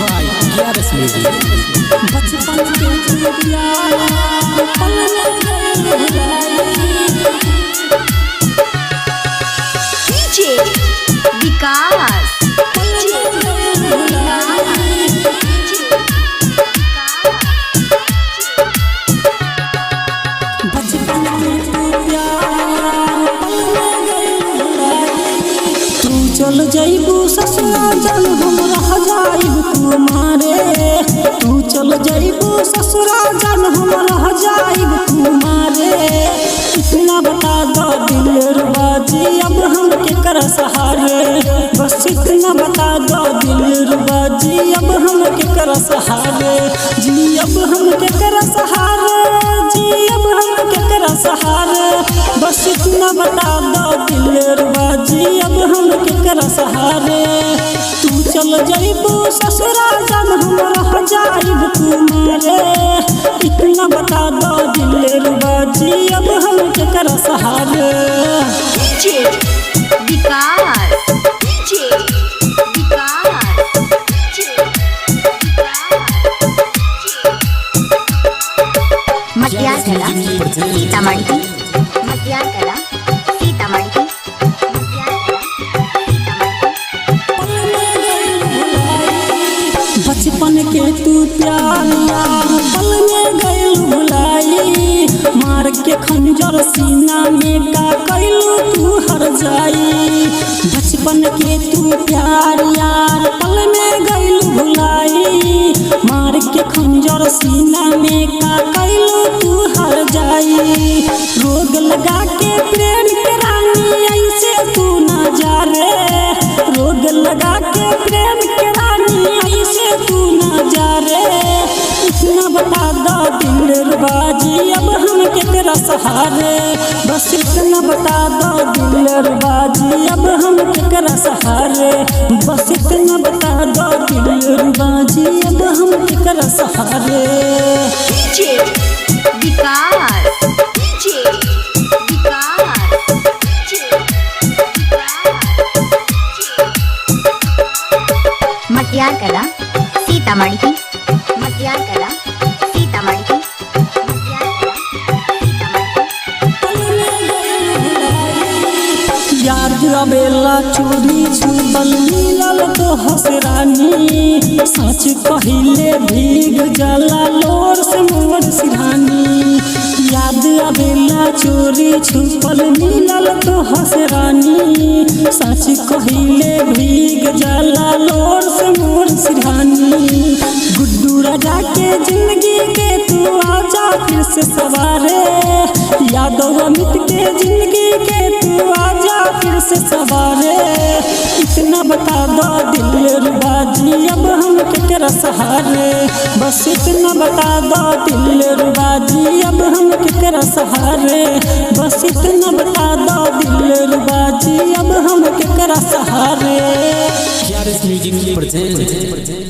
भाई ग्यारह बचपन के यार पल में डीजे विकास चल जइबू ससुरा जल हम रह जाइब तुम्हारे। तू चल जइबू ससुरा जल हम रह जाइब तुम्हारे। इतना बता दो दिलरुबाजी अब हम केकर सहारे। बस इतना बता दो दिलरुबाजी अब हम केकर सहारे। जी अब हम केकर सहारे। जी अब हम केकर सहारे। बस इतना बता दो दिलरुबाजी अब हम केकर सहारे। तू चल जइबू ससुरा जल हम रह जाइब तुम्हारे। इतना बता दो दिलरुबाजी अब हम केकर सहारे। डीजे विकास डीजे विकास मटियार कला सीतामढ़ी मटियार कला सीतामढ़ी। बचपन के तू प्यार यार पल में गइल भुलाई। मार के खंजर सीना में का कैलू तू हर जाई। बचपन के तू प्यार यार पल में गइल भुलाई। मार के खंजर सीना में का कैलू तू हर जाई। रोग लगा के प्रेम के रानी ऐसे तू ना जा रे। रोग लगा के प्रेम के रानी ऐसे तू ना जा रे। इतना बता दो दिलरुबाजी अब हम केकरा सहारे। बस इतना बता दो दिलरुबाजी अब हम केकरा सहारे। बस इतना बता दो दिलरुबाजी अब हम केकरा सहारे। डीजे विकास डीजे विकास मटियार कला सीतामढ़ी मटियार कला सीतामढ़ी। याद आवेला चोरी छुपल मिलल तो हसरानी। सच कहिले भीग जाला लोर से मोर सिरहानी। याद आवेला चोरी छुपल मिलल तो हसरानी। सच कहिले भीग जाला लोर से मोर सिरहानी। गुड्डू राजा के जिंदगी के तू आजा फिर से सवारे। यादव अमित के जिंदगी के तू आजा फिर से सवारे। इतना बता दो दिलरुबाजी अब हम केकरा सहारे। बस इतना बता दो दिलरुबाजी अब हम केकरा सहारे। बस इतना बता दो दिलरुबाजी अब हम केकरा सहारे। ग्यारह म्यूजिक प्रेजेंट।